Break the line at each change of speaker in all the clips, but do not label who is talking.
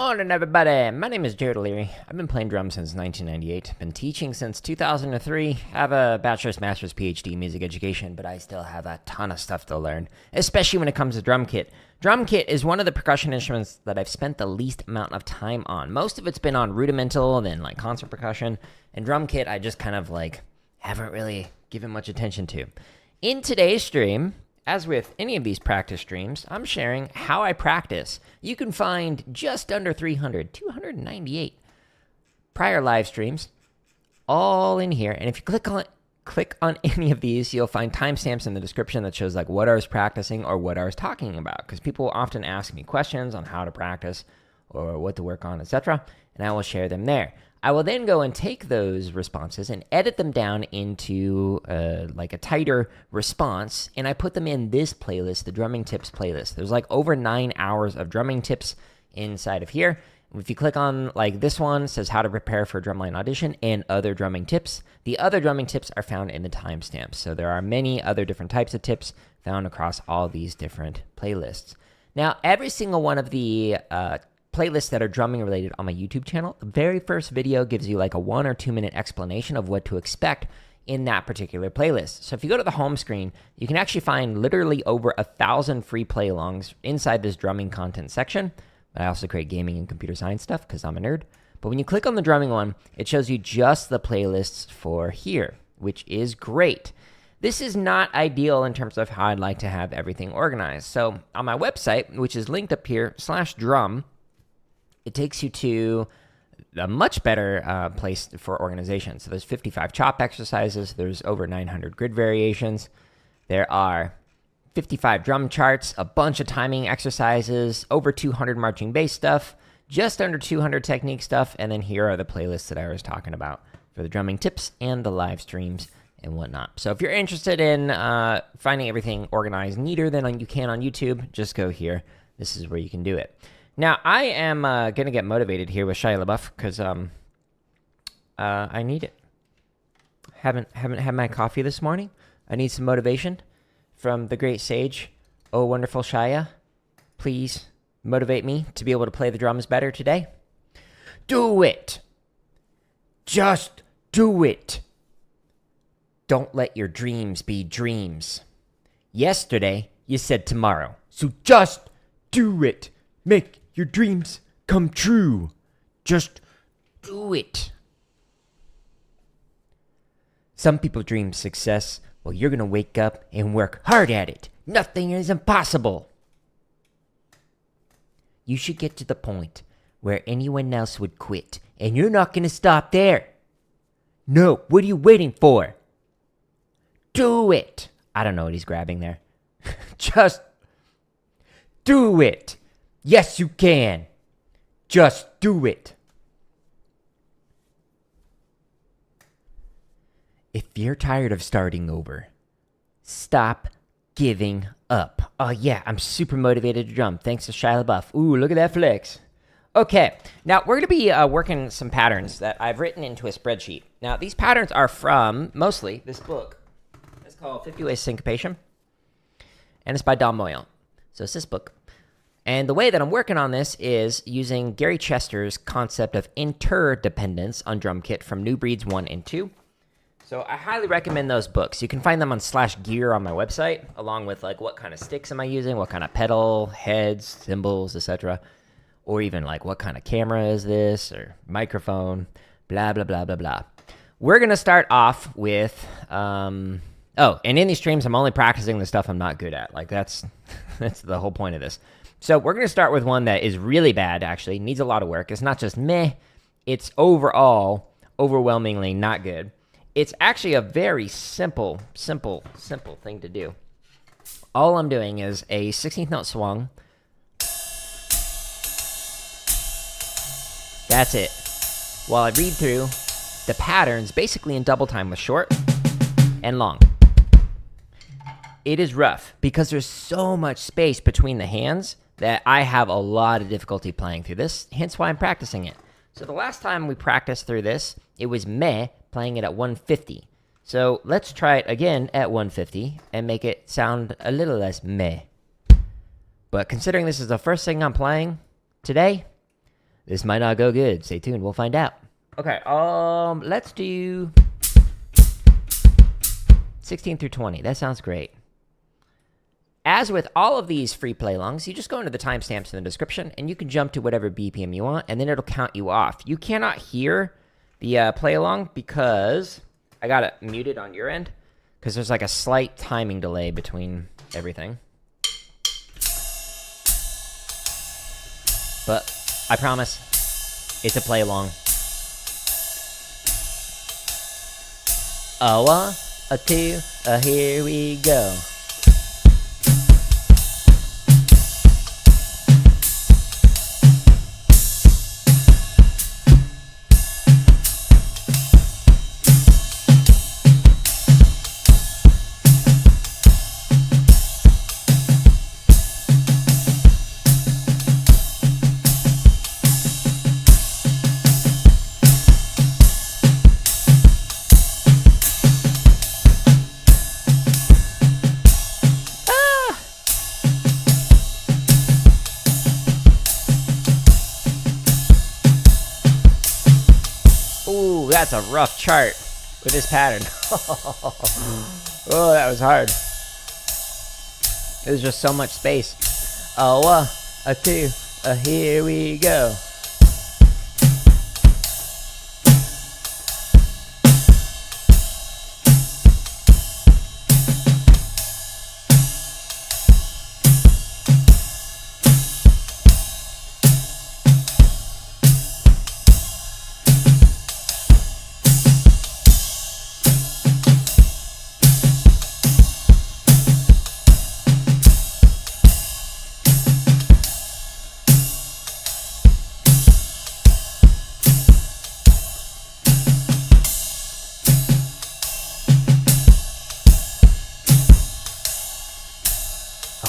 Morning, everybody. My name is Jared O'Leary. I've been playing drums since 1998. Been teaching since 2003. Have a bachelor's, master's, PhD in music education, but I still have a ton of stuff to learn, especially when it comes to drum kit. Drum kit is one of the percussion instruments that I've spent the least amount of time on. Most of it's been on rudimental, then like concert percussion, and drum kit I just kind of haven't really given much attention to. In today's stream, as with any of these practice streams, I'm sharing how I practice. You can find just under 298 prior live streams, all in here. And if you click on any of these, you'll find timestamps in the description that shows what I was practicing or what I was talking about. Because people often ask me questions on how to practice or what to work on, etc. And I will share them there. I will then go and take those responses and edit them down into a tighter response, and I put them in this playlist, the Drumming Tips playlist. There's over 9 hours of drumming tips inside of here. If you click on this one, it says how to prepare for a drumline audition and other drumming tips. The other drumming tips are found in the timestamps. So there are many other different types of tips found across all these different playlists. Now, every single one of the playlists that are drumming related on my YouTube channel, the very first video gives you a 1 or 2 minute explanation of what to expect in that particular playlist. So if you go to the home screen, you can actually find literally over 1,000 free play-alongs inside this drumming content section. I also create gaming and computer science stuff because I'm a nerd. But when you click on the drumming one, it shows you just the playlists for here, which is great. This is not ideal in terms of how I'd like to have everything organized. So on my website, which is linked up here, /drum, it takes you to a much better place for organization. So there's 55 chop exercises. There's over 900 grid variations. There are 55 drum charts, a bunch of timing exercises, over 200 marching bass stuff, just under 200 technique stuff, and then here are the playlists that I was talking about for the drumming tips and the live streams and whatnot. So if you're interested in finding everything organized neater than you can on YouTube, just go here. This is where you can do it. Now, I am going to get motivated here with Shia LaBeouf because I need it. Haven't had my coffee this morning. I need some motivation from the great sage, oh wonderful Shia. Please motivate me to be able to play the drums better today. Do it. Just do it. Don't let your dreams be dreams. Yesterday, you said tomorrow. So just do it. Make your dreams come true. Just do it. Some people dream success. Well, you're going to wake up and work hard at it. Nothing is impossible. You should get to the point where anyone else would quit. And you're not going to stop there. No, what are you waiting for? Do it. I don't know what he's grabbing there. Just do it. Yes, you can. Just do it. If you're tired of starting over, stop giving up. Oh, yeah, I'm super motivated to drum. Thanks to Shia LaBeouf. Ooh, look at that flex. Okay, now we're going to be working some patterns that I've written into a spreadsheet. Now, these patterns are from, mostly, this book. It's called 50 Ways Syncopation, and it's by Don Moyle. So it's this book. And the way that I'm working on this is using Gary Chester's concept of interdependence on drum kit from New Breeds 1 and 2. So I highly recommend those books. You can find them on /gear on my website, along with what kind of sticks am I using, what kind of pedal, heads, cymbals, etc. Or even what kind of camera is this, or microphone, blah, blah, blah, blah, blah. We're going to start off with, and in these streams, I'm only practicing the stuff I'm not good at. That's the whole point of this. So we're going to start with one that is really bad, actually. Needs a lot of work. It's not just meh. It's overall overwhelmingly not good. It's actually a very simple thing to do. All I'm doing is a 16th note swung. That's it. While I read through the patterns, basically in double time with short and long. It is rough because there's so much space between the hands that I have a lot of difficulty playing through this, hence why I'm practicing it. So the last time we practiced through this, it was meh, playing it at 150. So let's try it again at 150 and make it sound a little less meh. But considering this is the first thing I'm playing today, This might not go good. Stay tuned. We'll find out. Okay, let's do 16 through 20. That sounds great. As with all of these free play-alongs, you just go into the timestamps in the description, and you can jump to whatever BPM you want, and then it'll count you off. You cannot hear the play-along because I got it muted on your end, because there's like a slight timing delay between everything. But I promise, it's a play-along. A one, a two, here we go. That's a rough chart with this pattern. Oh, that was hard. There's just so much space. A one, a two, here we go.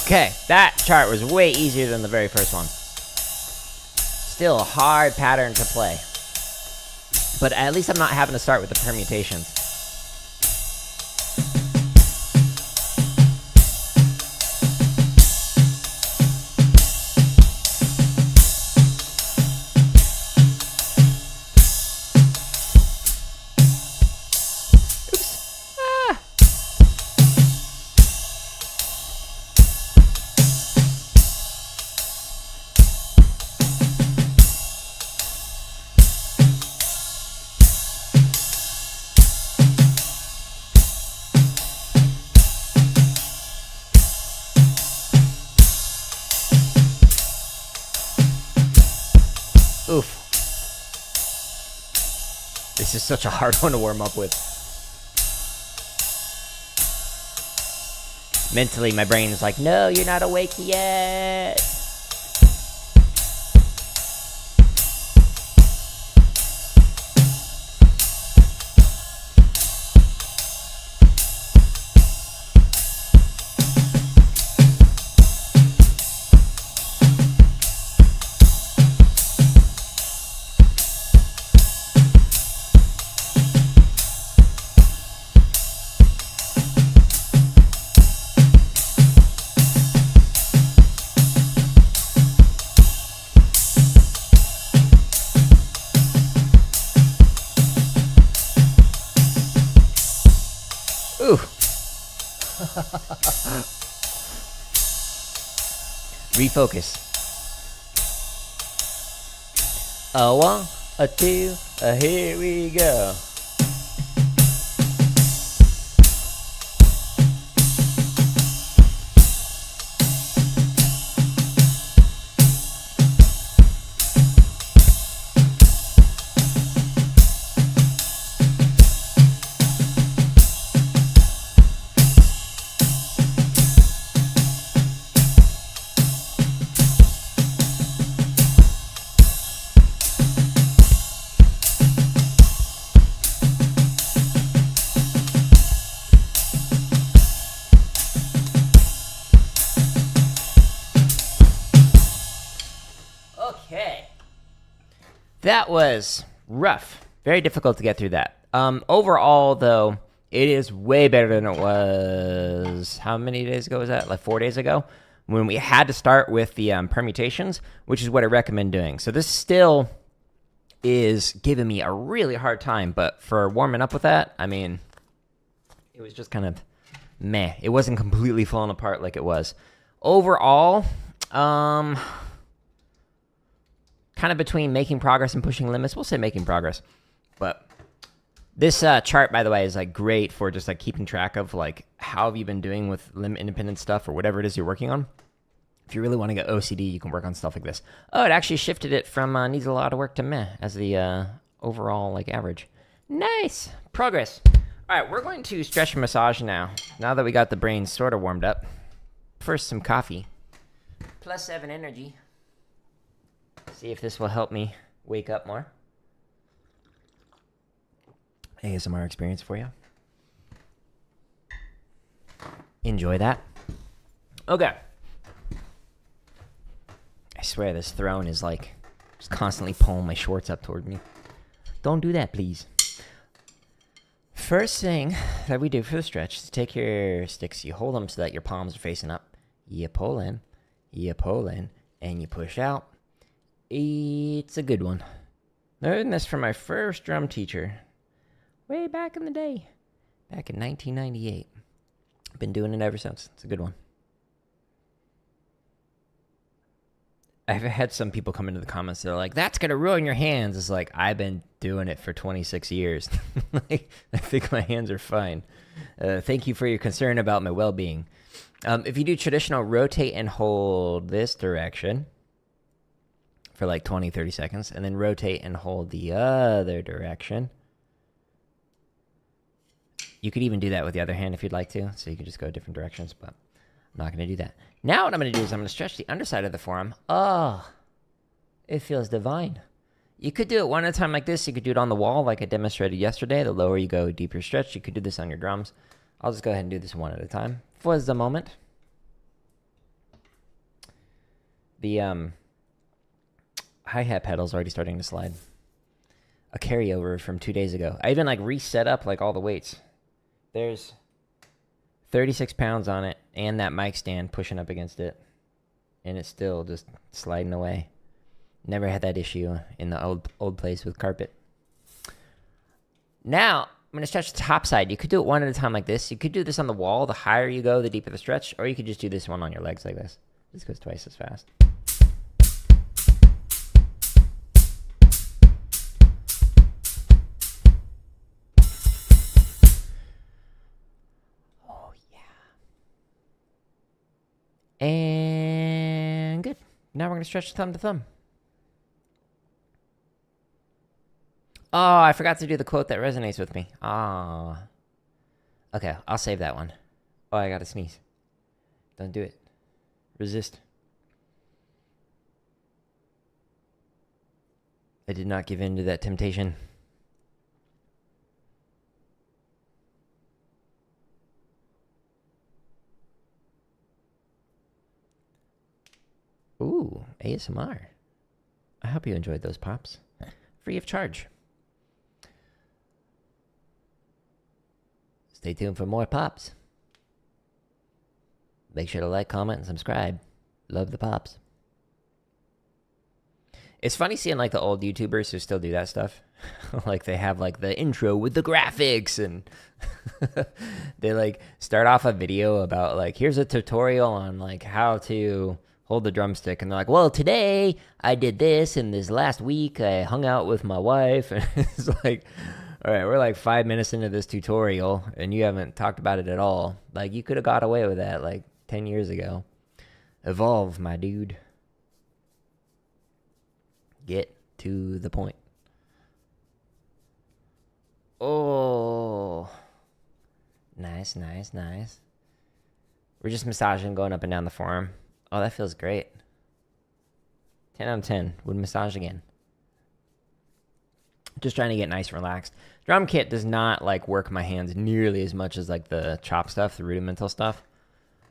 Okay, that chart was way easier than the very first one. Still a hard pattern to play. But at least I'm not having to start with the permutations. Oof. This is such a hard one to warm up with. Mentally, my brain is like, no, you're not awake yet. Ooh. Refocus. A one, a two, here we go. Okay. That was rough. Very difficult to get through that. Overall, though, it is way better than it was. How many days ago was that? Like 4 days ago? when we had to start with the permutations, which is what I recommend doing. So this still is giving me a really hard time, but for warming up with that, I mean, it was just kind of meh. It wasn't completely falling apart like it was. Overall, kind of between making progress and pushing limits. We'll say making progress. But this chart, by the way, is like great for just like keeping track of like how have you been doing with limit independent stuff or whatever it is you're working on. If you really want to get OCD, you can work on stuff like this. Oh, it actually shifted it from needs a lot of work to meh as the overall like average. Nice progress. All right, we're going to stretch and massage now. Now that we got the brain sort of warmed up. First, some coffee. +7 energy. See if this will help me wake up more. ASMR experience for you. Enjoy that. Okay. I swear this throne is like just constantly pulling my shorts up toward me. Don't do that, please. First thing that we do for the stretch is take your sticks, you hold them so that your palms are facing up. You pull in, and you push out. It's a good one. Learned this from my first drum teacher way back in the day, back in 1998. Been doing it ever since. It's a good one. I've had some people come into the comments, they're like, that's going to ruin your hands. It's like, I've been doing it for 26 years. Like, I think my hands are fine. Thank you for your concern about my well-being. If you do traditional rotate and hold this direction for like 20, 30 seconds, and then rotate and hold the other direction. You could even do that with the other hand if you'd like to, so you could just go different directions, but I'm not going to do that. Now what I'm going to do is I'm going to stretch the underside of the forearm. Oh, it feels divine. You could do it one at a time like this. You could do it on the wall like I demonstrated yesterday. The lower you go, deeper stretch. You could do this on your drums. I'll just go ahead and do this one at a time for the moment. The hi-hat pedal's already starting to slide. A carryover from 2 days ago. I even like reset up like all the weights. There's 36 pounds on it and that mic stand pushing up against it. And it's still just sliding away. Never had that issue in the old place with carpet. Now, I'm going to stretch the top side. You could do it one at a time like this. You could do this on the wall. The higher you go, the deeper the stretch. Or you could just do this one on your legs like this. This goes twice as fast. And good. Now we're going to stretch thumb to thumb. Oh, I forgot to do the quote that resonates with me. Ah. Okay, I'll save that one. Oh, I got to sneeze. Don't do it. Resist. I did not give in to that temptation. Ooh, ASMR. I hope you enjoyed those pops. Free of charge. Stay tuned for more pops. Make sure to like, comment, and subscribe. Love the pops. It's funny seeing like the old YouTubers who still do that stuff. Like they have like the intro with the graphics and they like start off a video about like, here's a tutorial on like how to hold the drumstick, and they're like, well, today I did this, and this last week I hung out with my wife, and it's like, all right, we're like 5 minutes into this tutorial, and you haven't talked about it at all. Like, you could have got away with that like 10 years ago. Evolve, my dude. Get to the point. Oh, nice, nice, nice. We're just massaging, going up and down the forearm. Oh, that feels great. 10 out of 10. Would massage again. Just trying to get nice and relaxed. Drum kit does not like work my hands nearly as much as like the chop stuff, the rudimental stuff.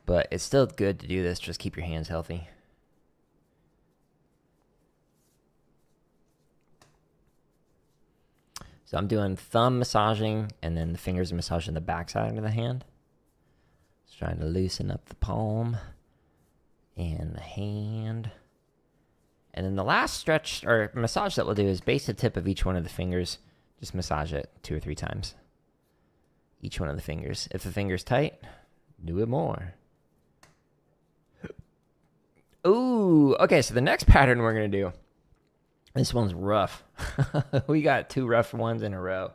But it's still good to do this. Just keep your hands healthy. So I'm doing thumb massaging and then the fingers are massaging the backside of the hand. Just trying to loosen up the palm. and the hand. And then the last stretch or massage that we'll do is base the tip of each one of the fingers. Just massage it 2 or 3 times. Each one of the fingers. If the finger's tight, do it more. Ooh, okay, so the next pattern we're going to do, this one's rough. We got 2 rough ones in a row.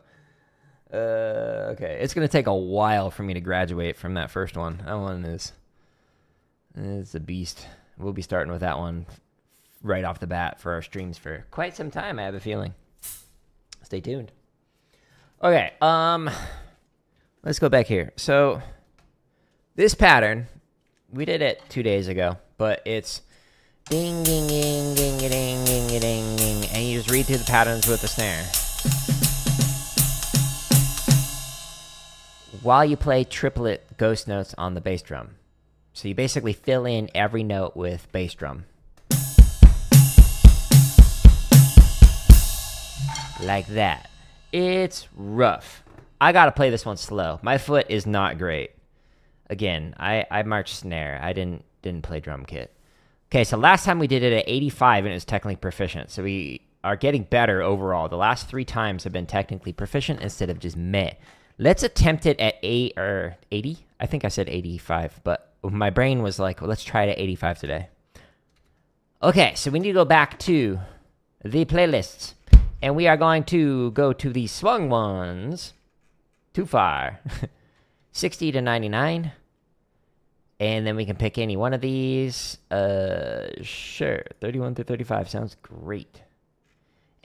Okay, it's going to take a while for me to graduate from that first one. That one is a beast. We'll be starting with that one right off the bat for our streams for quite some time, I have a feeling. Stay tuned. Okay, let's go back here. So this pattern, we did it 2 days ago, but it's ding, ding, ding, ding, ding, ding, ding, ding, and you just read through the patterns with the snare. While you play triplet ghost notes on the bass drum. So you basically fill in every note with bass drum. Like that. It's rough. I gotta play this one slow. My foot is not great. Again, I marched snare. I didn't play drum kit. Okay, so last time we did it at 85 and it was technically proficient. So we are getting better overall. The last 3 times have been technically proficient instead of just meh. Let's attempt it at 80. I think I said 85, but my brain was like, well, let's try it at 85 today. Okay, so we need to go back to the playlists. And we are going to go to the Swung ones. Too far. 60 to 99. And then we can pick any one of these. Sure. 31 through 35 sounds great.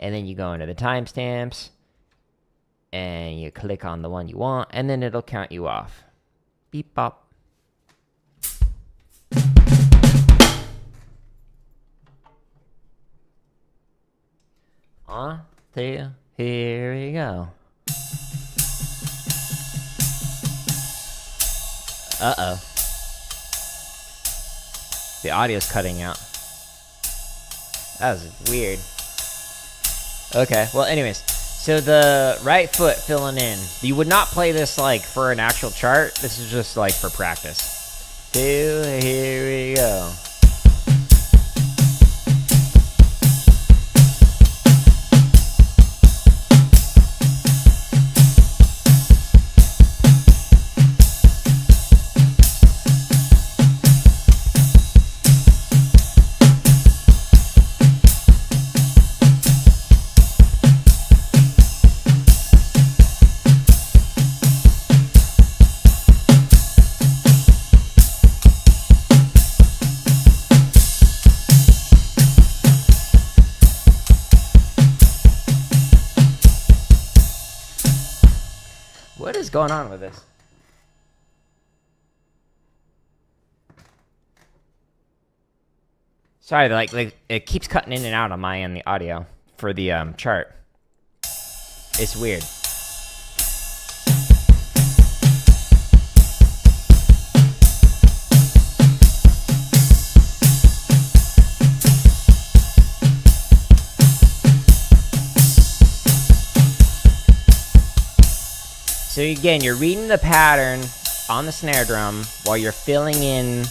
And then you go into the timestamps. And you click on the one you want. And then it'll count you off. Beep bop. Here we go. Uh-oh. The audio's cutting out. That was weird. Okay, well anyways. So the right foot filling in. You would not play this like for an actual chart. This is just like for practice. Here we go. What is going on with this? Sorry, like it keeps cutting in and out on my end, the audio for the chart. It's weird. So again, you're reading the pattern on the snare drum while you're filling in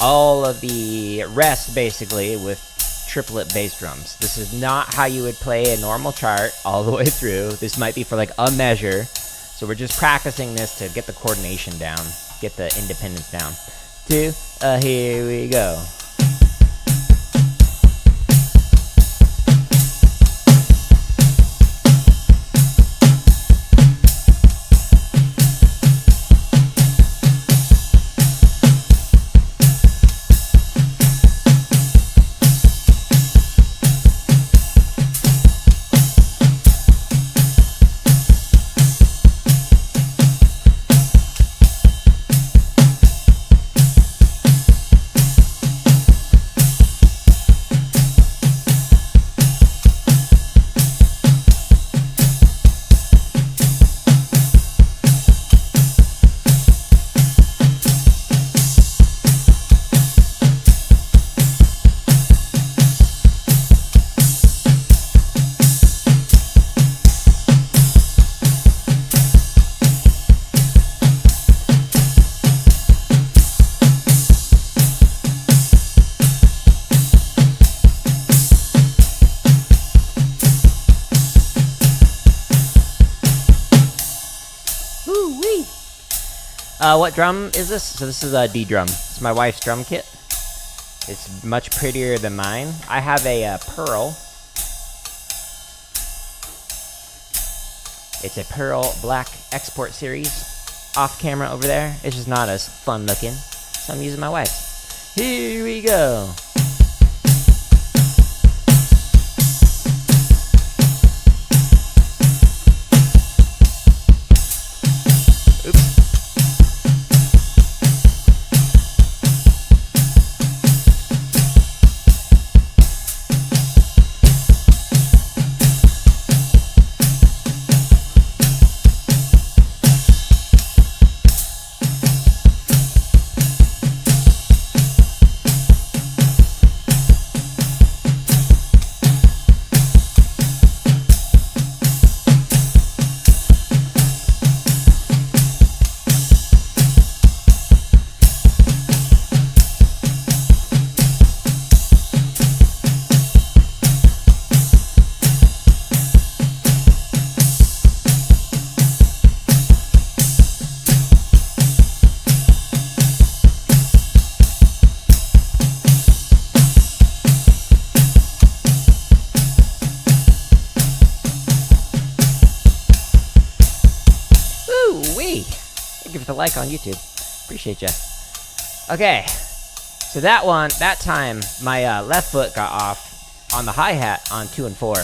all of the rest, basically, with triplet bass drums. This is not how you would play a normal chart all the way through. This might be for like a measure. So we're just practicing this to get the coordination down, get the independence down. Here we go. What drum is this? So this is a D drum. It's my wife's drum kit. It's much prettier than mine. I have a Pearl. It's a Pearl Black Export Series. Off camera over there. It's just not as fun looking. So I'm using my wife's. Here we go. Give it a like on YouTube. Appreciate ya. Okay, so that time, my left foot got off on the hi-hat on 2 and 4.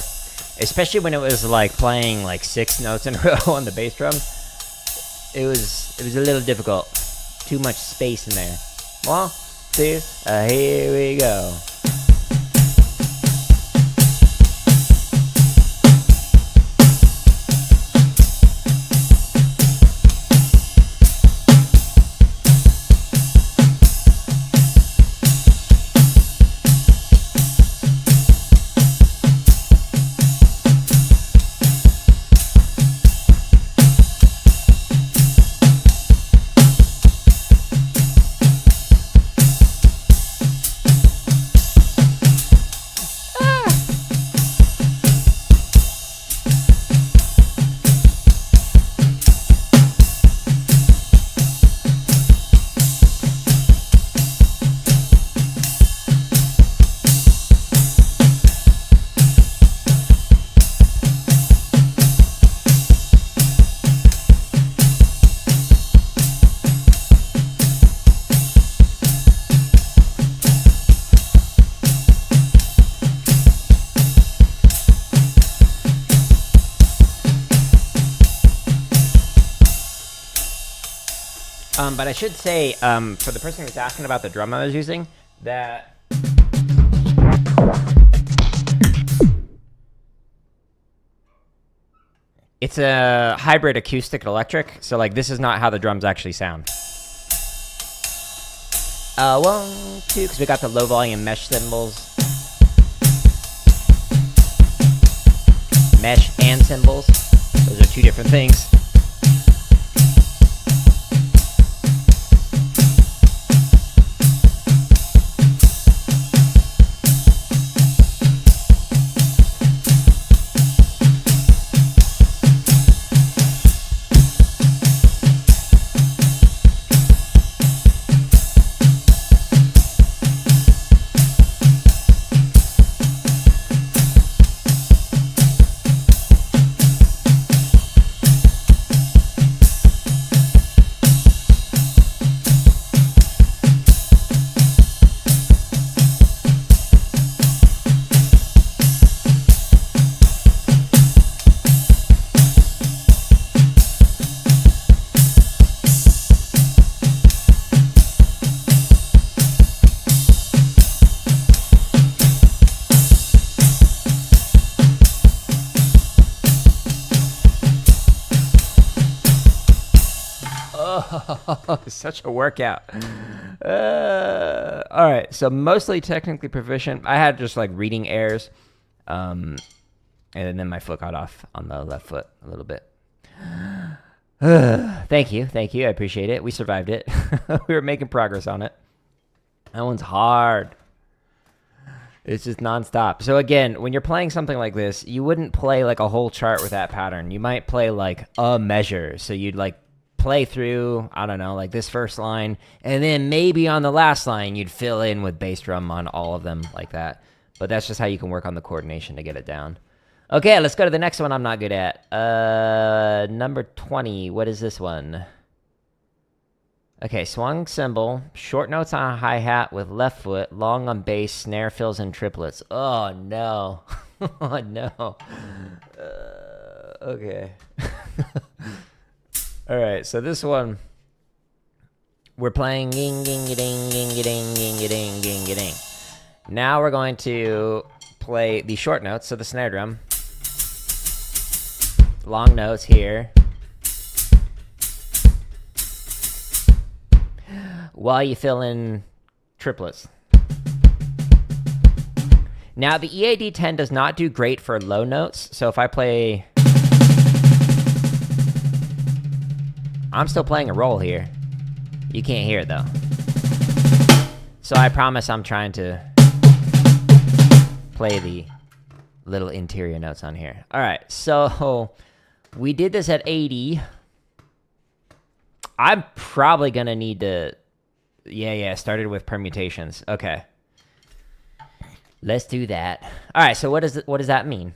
Especially when it was like playing like 6 notes in a row on the bass drum. It was a little difficult. Too much space in there. 1, 2, here we go. But I should say, for the person who's asking about the drum I was using, that it's a hybrid acoustic electric, so like this is not how the drums actually sound. 1, 2, because we got the low volume mesh cymbals. Mesh and cymbals. Those are 2 different things. Oh, such a workout. All right, so mostly technically proficient. I had just like reading airs, and then my foot got off on the left foot a little bit. Thank you, I appreciate it. We survived it. We were making progress on it. That one's hard. It's just nonstop. So again, when you're playing something like this, you wouldn't play like a whole chart with that pattern. You might play like a measure. So you'd like play through, I don't know, like this first line, and then maybe on the last line you'd fill in with bass drum on all of them like that. But that's just how you can work on the coordination to get it down. Okay, let's go to the next one I'm not good at. Number 20, what is this one? Okay, swung cymbal, short notes on a hi-hat with left foot, long on bass, snare fills in triplets. Oh, no. Oh, no. Okay. All right, so this one, we're playing ging, ging, ding, ging, ding, ging, ding, ging, ding. Now we're going to play the short notes, so the snare drum. Long notes here. While you fill in triplets. Now, the EAD10 does not do great for low notes, so if I play... I'm still playing a roll here. You can't hear it, though. So I promise I'm trying to play the little interior notes on here. All right, so we did this at 80. I'm probably going to need to... Yeah, started with permutations. Okay. Let's do that. All right, so what does that mean?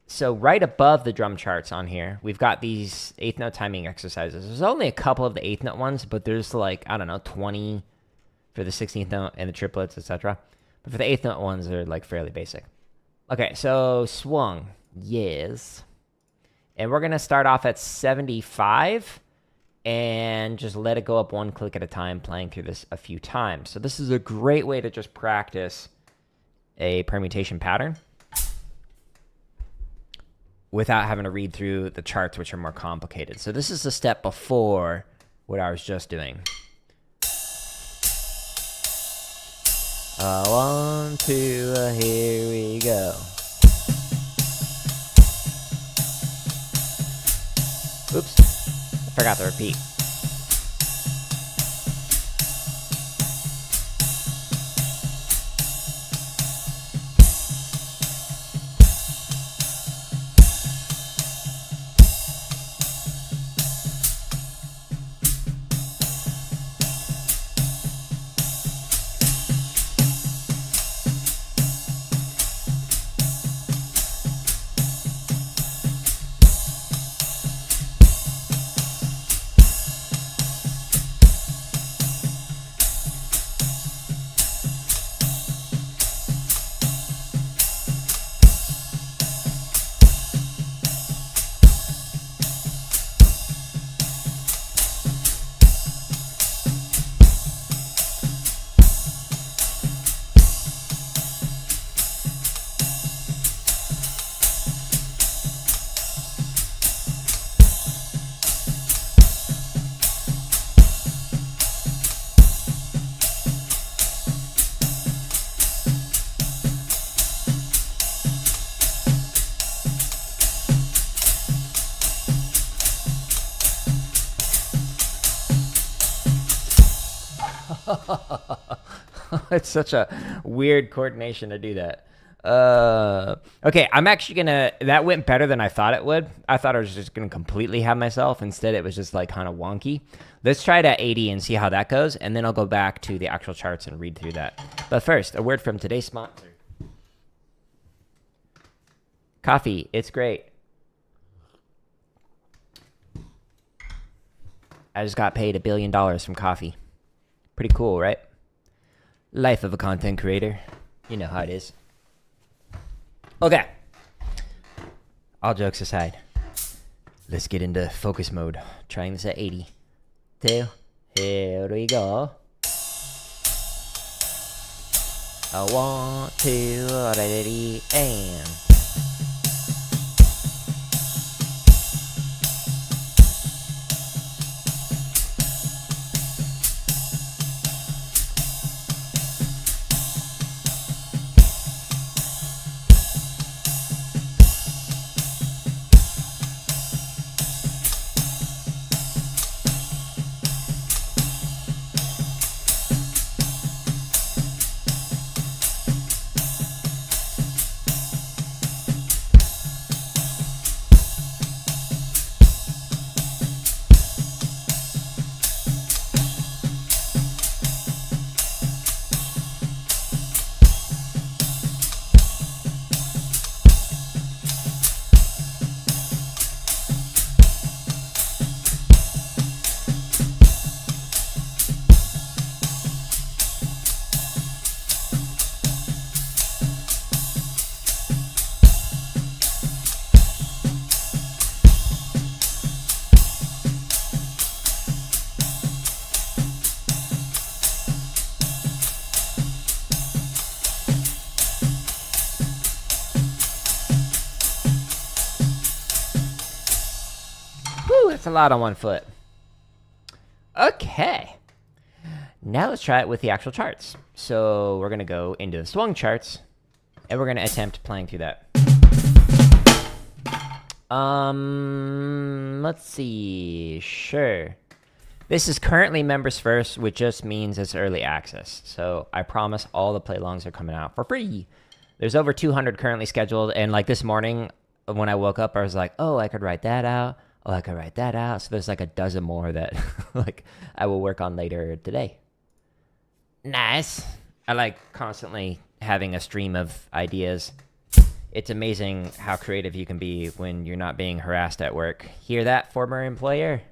So right above the drum charts on here, we've got these eighth note timing exercises. There's only a couple of the eighth note ones, but there's like, I don't know, 20 for the 16th note and the triplets, etc. But for the eighth note ones, they're like fairly basic. Okay, so swung, yes. And we're going to start off at 75 and just let it go up one click at a time, playing through this a few times. So this is a great way to just practice a permutation pattern without having to read through the charts, which are more complicated. So this is the step before what I was just doing. 1, 2, here we go. Oops. Forgot to repeat. It's such a weird coordination to do that. Okay, I'm actually gonna... That went better than I thought it would. I thought I was just gonna completely have myself. Instead, it was just like kind of wonky. Let's try it at 80 and see how that goes, and then I'll go back to the actual charts and read through that. But first, a word from today's sponsor. Coffee, it's great. I just got paid $1 billion from coffee. Pretty cool, right? Life of a content creator. You know how it is. Okay. All jokes aside, let's get into focus mode. Trying this at 80. 2, here we go. 1, 2, ready, and... That's a lot on one foot. Okay. Now let's try it with the actual charts. So we're going to go into the Swung charts, and we're going to attempt playing through that. Let's see. Sure. This is currently members first, which just means it's early access. So I promise all the play-alongs are coming out for free. There's over 200 currently scheduled, and like this morning when I woke up, I was like, oh, I could write that out. Oh, I could write that out. So there's like a dozen more that like I will work on later today. Nice. I like constantly having a stream of ideas. It's amazing how creative you can be when you're not being harassed at work. Hear that, former employer?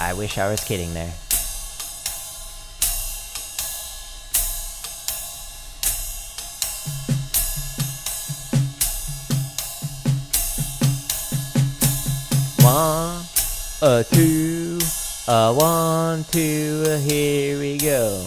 I wish I was kidding there. One, two, 1, 2, here we go.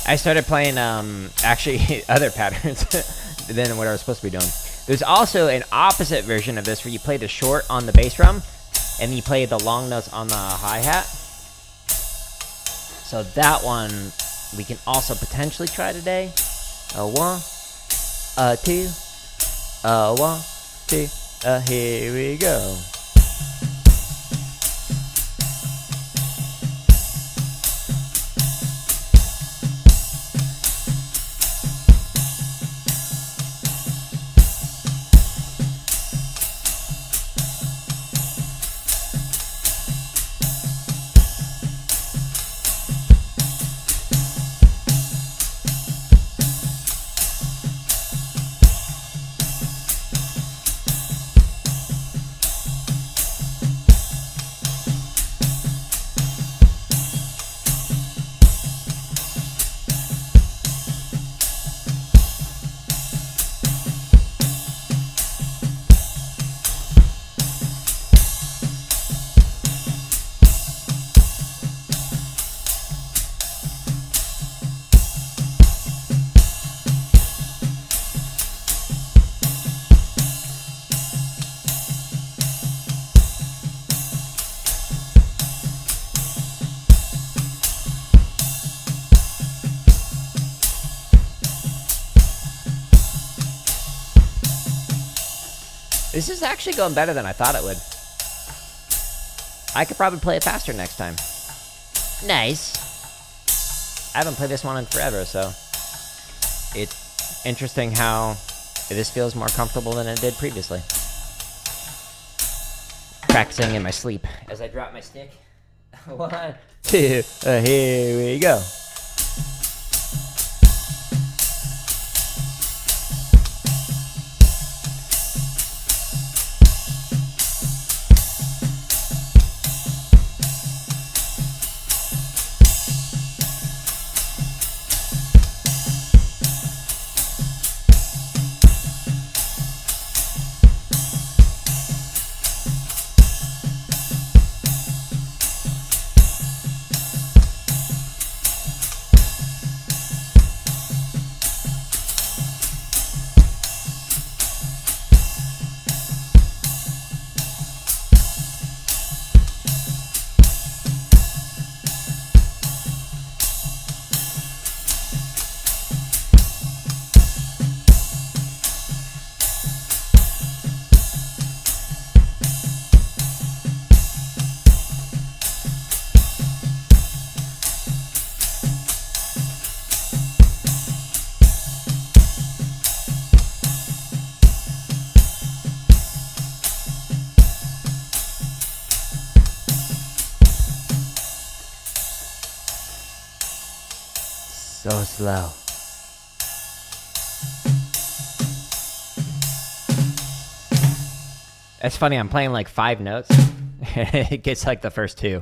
I started playing actually other patterns than what I was supposed to be doing. There's also an opposite version of this where you play the short on the bass drum and then you play the long notes on the hi-hat. So that one we can also potentially try today. 1, 2, 1, 2, here we go. This is actually going better than I thought it would. I could probably play it faster next time. Nice. I haven't played this one in forever, so it's interesting how this feels more comfortable than it did previously. Practicing in my sleep as I drop my stick. 1, 2, here we go. So slow. It's funny, I'm playing like 5 notes. It gets like the first 2.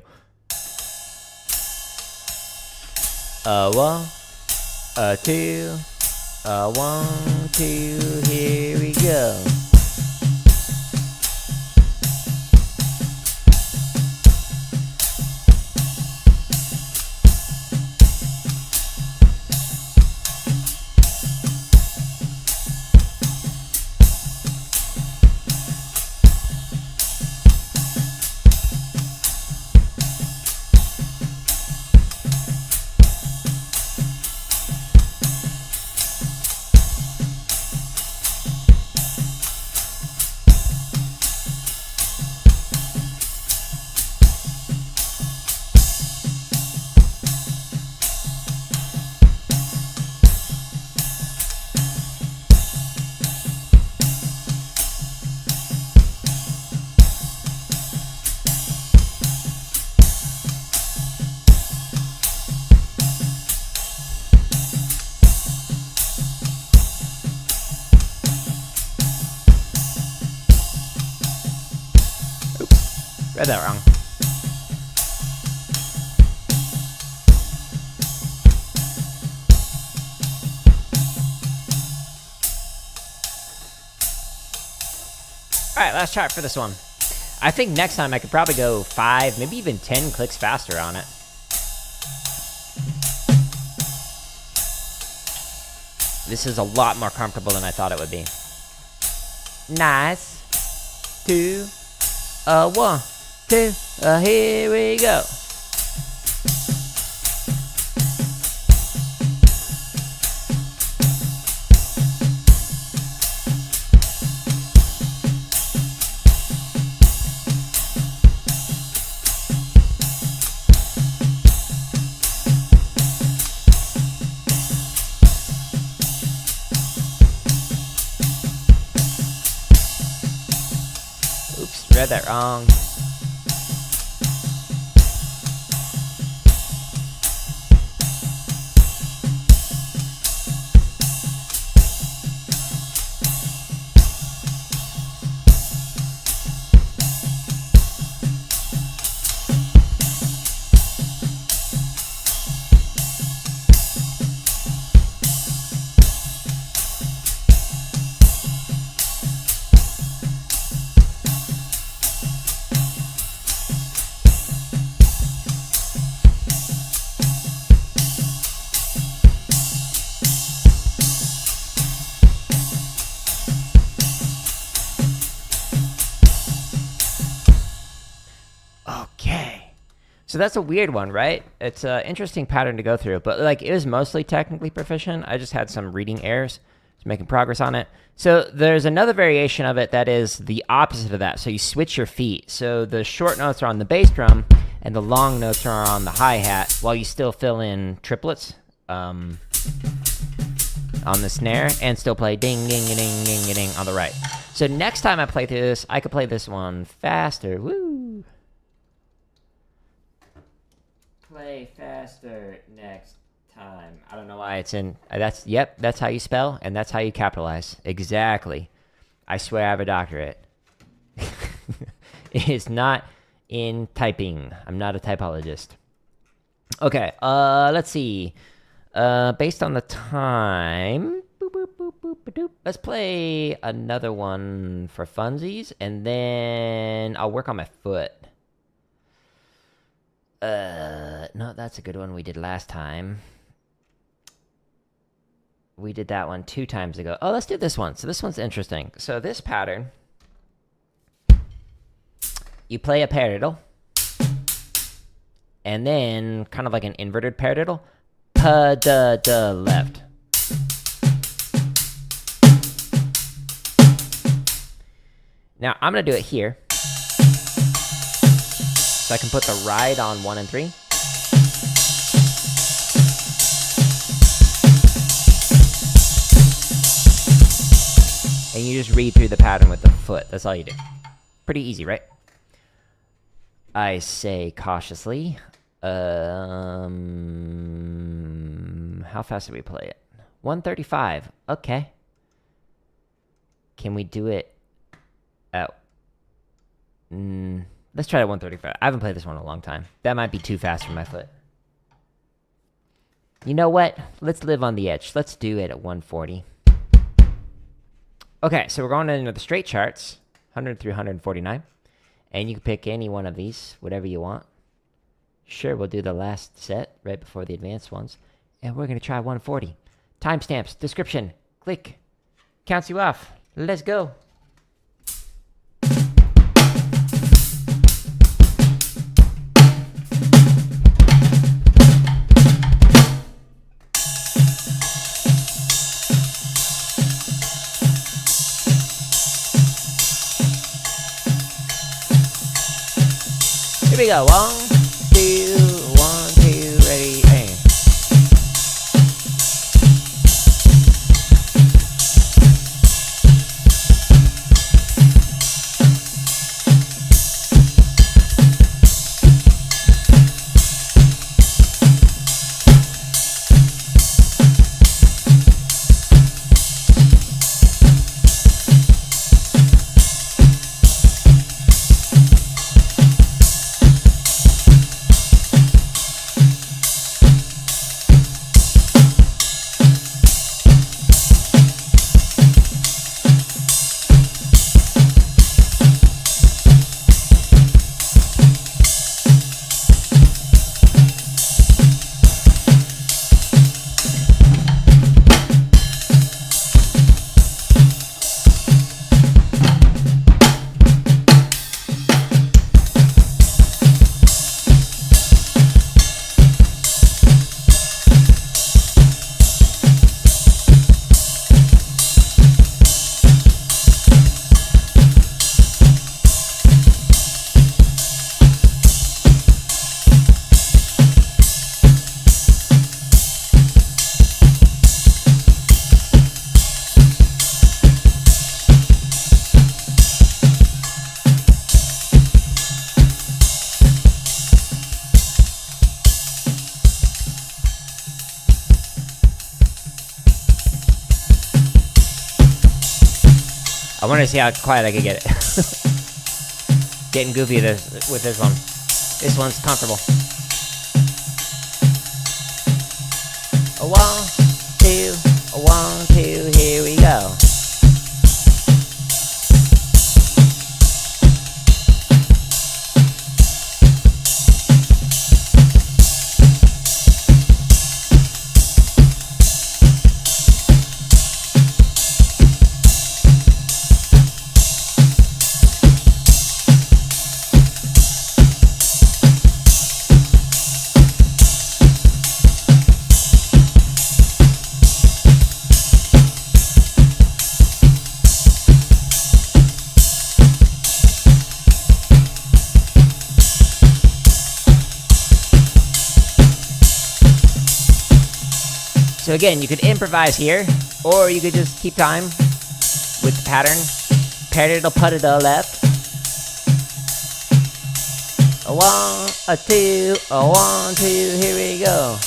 A 1, a 2, a 1, 2, here we go. Read that wrong. Alright, last chart for this one. I think next time I could probably go 5, maybe even 10 clicks faster on it. This is a lot more comfortable than I thought it would be. Nice. 2, 1, 2, here we go. Oops, read that wrong. So that's a weird one, right? It's an interesting pattern to go through, but like it was mostly technically proficient. I just had some reading errors, just making progress on it. So there's another variation of it that is the opposite of that. So you switch your feet. So the short notes are on the bass drum and the long notes are on the hi-hat while you still fill in triplets on the snare and still play ding, ding, ding, ding, ding on the right. So next time I play through this, I could play this one faster. Woo! Play faster next time. I don't know why it's in. That's how you spell, and that's how you capitalize. Exactly. I swear I have a doctorate. It is not in typing. I'm not a typologist. Okay, let's see. Based on the time, let's play another one for funsies, and then I'll work on my foot. No, that's a good one we did last time. We did that one 2 times ago. Oh, let's do this one. So this one's interesting. So this pattern, you play a paradiddle, and then kind of like an inverted paradiddle, pa-da-da left. Now, I'm going to do it here. So I can put the ride on 1 and 3. And you just read through the pattern with the foot. That's all you do. Pretty easy, right? I say cautiously. How How fast do we play it? 135. Okay. Can we do it at... let's try it at 135. I haven't played this one in a long time. That might be too fast for my foot. You know what? Let's live on the edge. Let's do it at 140. Okay, so we're going into the straight charts. 100 through 149. And you can pick any one of these, whatever you want. Sure, we'll do the last set right before the advanced ones. And we're going to try 140. Timestamps, description, click. Counts you off. Let's go. Here we go. 1, 2, 1, 2, ready, aim. I want to see how quiet I can get it. Getting goofy with this one. This one's comfortable. A 1, 2, a 1, 2, here we go. So again, you could improvise here, or you could just keep time with the pattern. Paradiddle puddle left. A 1, a 2, a 1, 2, here we go.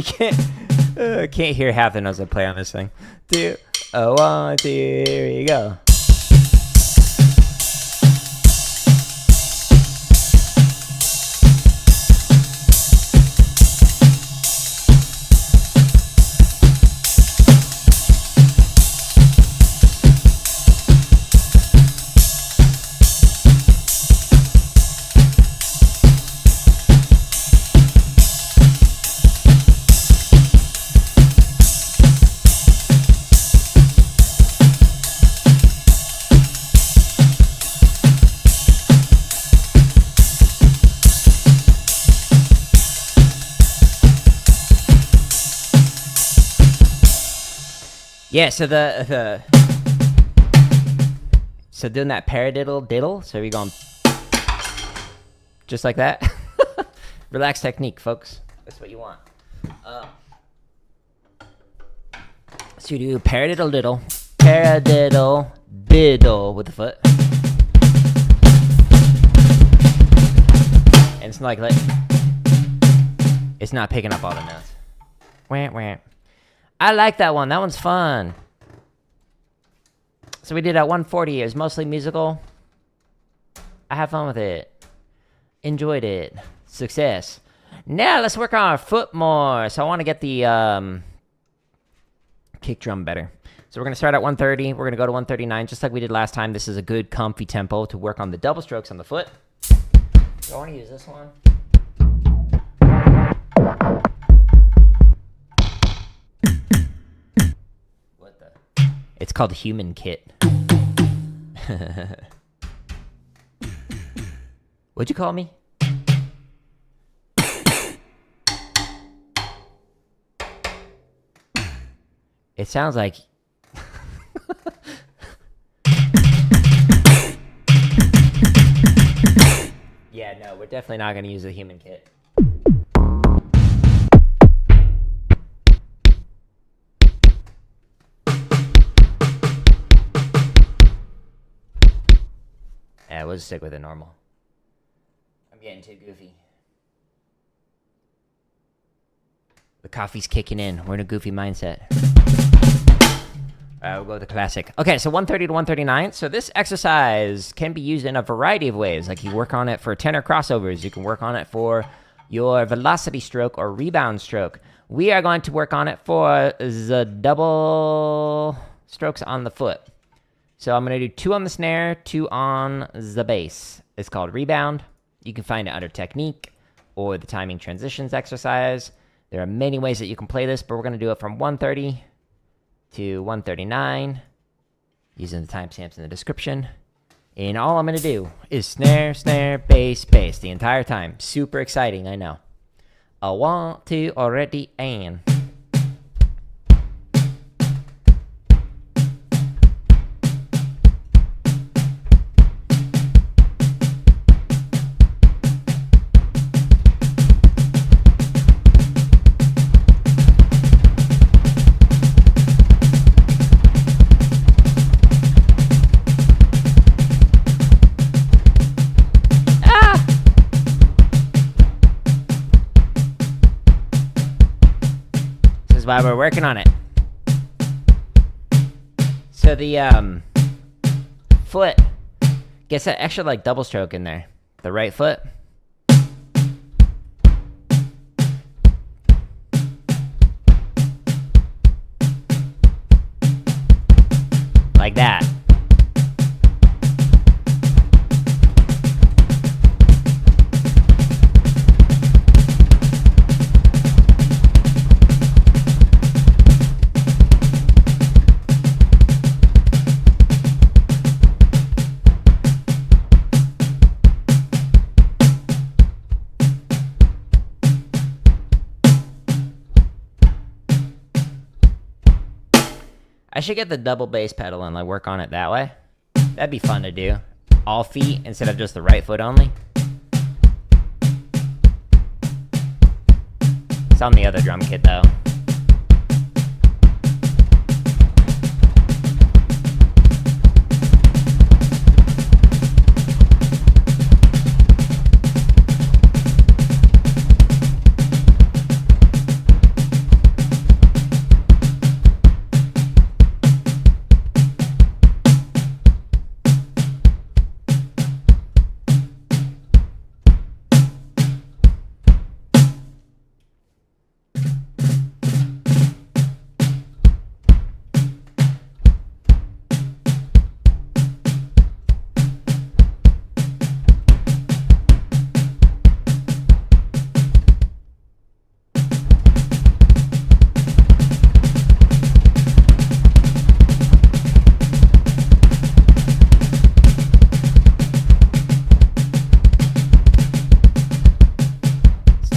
You can't hear half the notes I play on this thing. 2, a 1, 2, here we go. Yeah, so so doing that paradiddle diddle, so we're going just like that. Relaxed technique, folks. That's what you want. So you do paradiddle diddle diddle with the foot. And it's like it's not picking up all the notes. Wah, wah. I like that one. That one's fun. So we did at 140. It was mostly musical. I had fun with it. Enjoyed it. Success. Now let's work on our foot more. So I want to get the kick drum better. So we're going to start at 130. We're going to go to 139 just like we did last time. This is a good comfy tempo to work on the double strokes on the foot. So I want to use this one. What the? It's called Human Kit. What'd you call me? It sounds like... Yeah, no, we're definitely not going to use a Human Kit. Yeah, we'll just stick with it normal. I'm getting too goofy. The coffee's kicking in. We're in a goofy mindset. We'll go with the classic. Okay, so 130 to 139. So this exercise can be used in a variety of ways. Like you work on it for tenor crossovers. You can work on it for your velocity stroke or rebound stroke. We are going to work on it for the double strokes on the foot. So I'm going to do 2 on the snare, 2 on the bass. It's called Rebound. You can find it under Technique or the Timing Transitions exercise. There are many ways that you can play this, but we're going to do it from 130 to 139 using the timestamps in the description. And all I'm going to do is snare, snare, bass, bass the entire time. Super exciting, I know. I want to already and... While we're working on it. So the foot gets that extra like double stroke in there. The right foot. Like that. I should get the double bass pedal and like work on it that way. That'd be fun to do. All feet instead of just the right foot only. It's on the other drum kit though.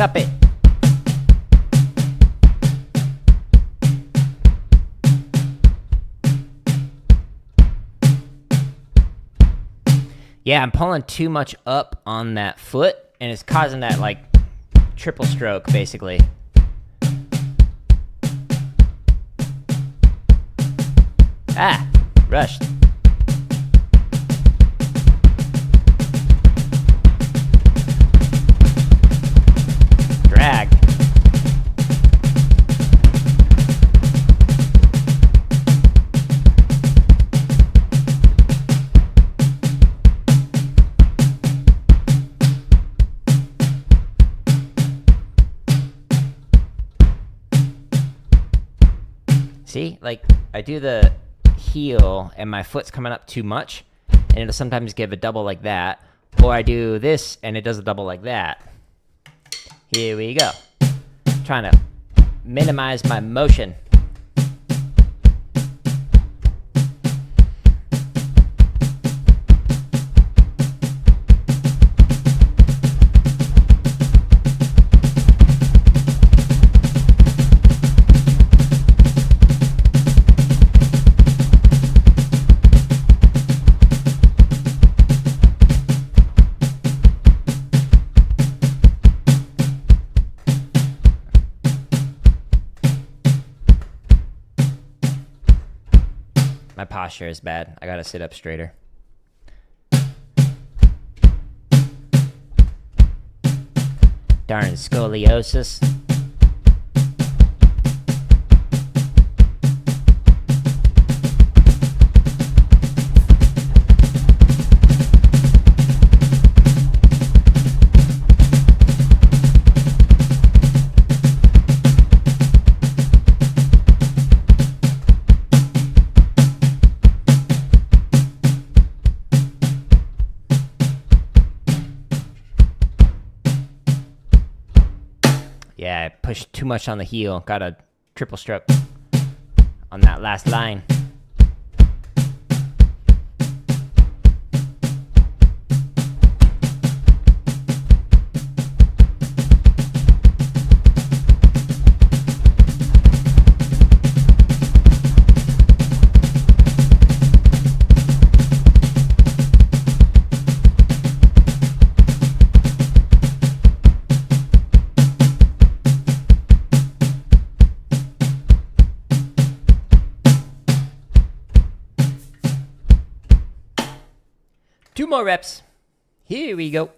Stop it. Yeah, I'm pulling too much up on that foot, and it's causing that, like, triple stroke, basically. Ah, rushed. Drag. See, like, I do the heel and my foot's coming up too much, and it'll sometimes give a double like that, or I do this and it does a double like that. Here we go. Trying to minimize my motion. My posture is bad. I gotta sit up straighter. Darn scoliosis. Yeah, I pushed too much on the heel. Got a triple stroke on that last line. Two more reps. Here we go.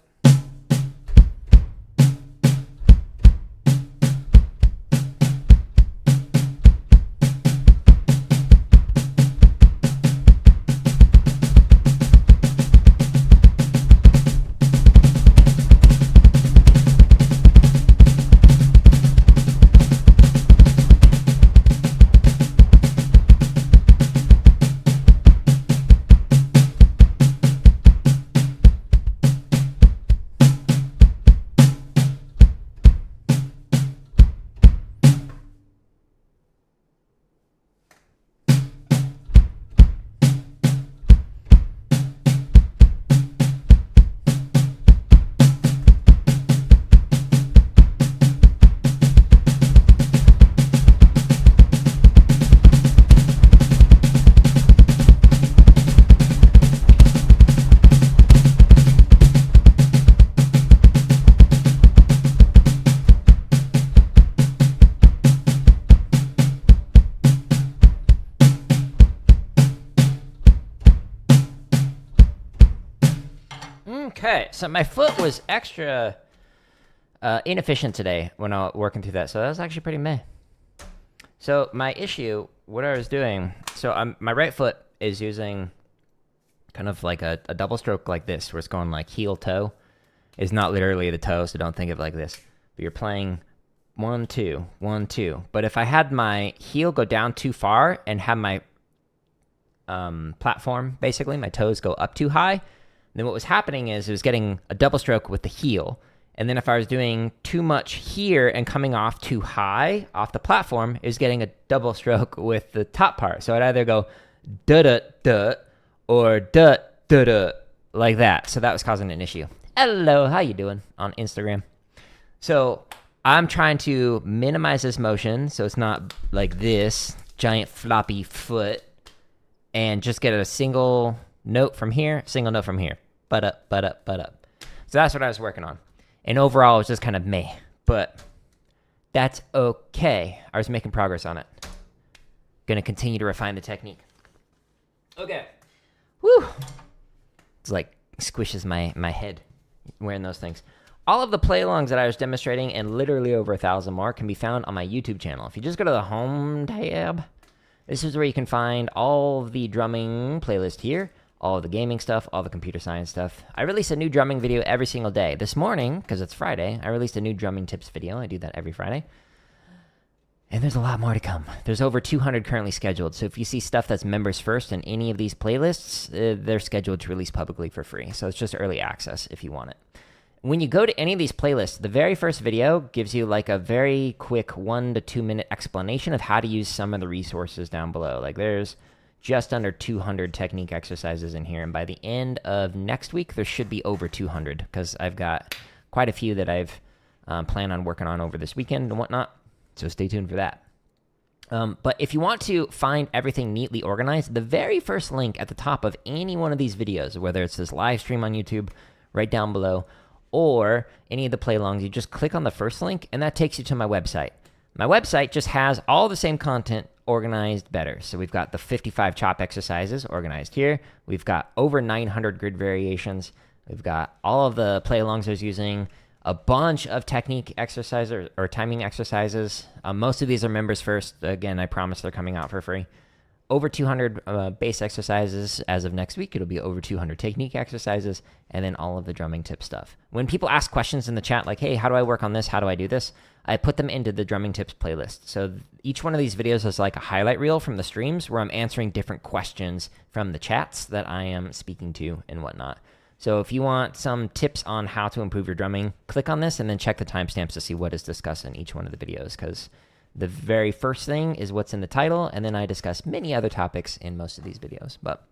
Okay, so my foot was extra inefficient today when I was working through that, so that was actually pretty meh. So my issue, what I was doing, so my right foot is using kind of like a double stroke like this, where it's going like heel toe. It's not literally the toe, so don't think of it like this. But you're playing 1, 2, 1, 2. But if I had my heel go down too far and have my platform, basically, my toes go up too high, then what was happening is it was getting a double stroke with the heel. And then if I was doing too much here and coming off too high off the platform, it was getting a double stroke with the top part. So I'd either go da-da-da or da-da-da like that. So that was causing an issue. Hello, how you doing on Instagram? So I'm trying to minimize this motion so it's not like this giant floppy foot, and just get a single note from here, single note from here. But up. So that's what I was working on. And overall, it was just kind of meh. But that's okay. I was making progress on it. Gonna continue to refine the technique. Okay. Woo! It's like squishes my head wearing those things. All of the play-alongs that I was demonstrating, and literally over 1,000 more, can be found on my YouTube channel. If you just go to the Home tab, this is where you can find all of the drumming playlist here, all of the gaming stuff, all the computer science stuff. I release a new drumming video every single day. This morning, because it's Friday, I released a new drumming tips video. I do that every Friday. And there's a lot more to come. There's over 200 currently scheduled. So if you see stuff that's members first in any of these playlists, they're scheduled to release publicly for free. So it's just early access if you want it. When you go to any of these playlists, the very first video gives you like a very quick 1 to 2 minute explanation of how to use some of the resources down below. Like there's just under 200 technique exercises in here. And by the end of next week, there should be over 200 because I've got quite a few that I've planned on working on over this weekend and whatnot. So stay tuned for that. But if you want to find everything neatly organized, the very first link at the top of any one of these videos, whether it's this live stream on YouTube, right down below, or any of the play-alongs, you just click on the first link, and that takes you to my website. My website just has all the same content organized better. So we've got the 55 chop exercises organized here. We've got over 900 grid variations. We've got all of the play-alongs I was using, a bunch of technique exercises or timing exercises. Most of these are members first. Again, I promise they're coming out for free. Over 200 base exercises as of next week. It'll be over 200 technique exercises, and then all of the drumming tip stuff. When people ask questions in the chat like, hey, how do I work on this? How do I do this? I put them into the drumming tips playlist. So each one of these videos is like a highlight reel from the streams where I'm answering different questions from the chats that I am speaking to and whatnot. So if you want some tips on how to improve your drumming, click on this and then check the timestamps to see what is discussed in each one of the videos, because the very first thing is what's in the title, and then I discuss many other topics in most of these videos. But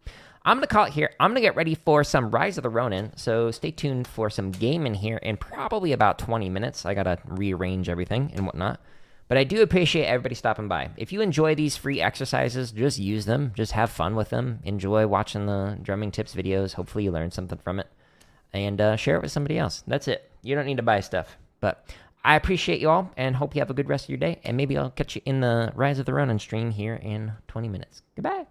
I'm going to call it here. I'm going to get ready for some Rise of the Ronin, so stay tuned for some gaming here in probably about 20 minutes. I got to rearrange everything and whatnot. But I do appreciate everybody stopping by. If you enjoy these free exercises, just use them. Just have fun with them. Enjoy watching the drumming tips videos. Hopefully you learn something from it. And share it with somebody else. That's it. You don't need to buy stuff. But I appreciate you all and hope you have a good rest of your day. And maybe I'll catch you in the Rise of the Ronin stream here in 20 minutes. Goodbye.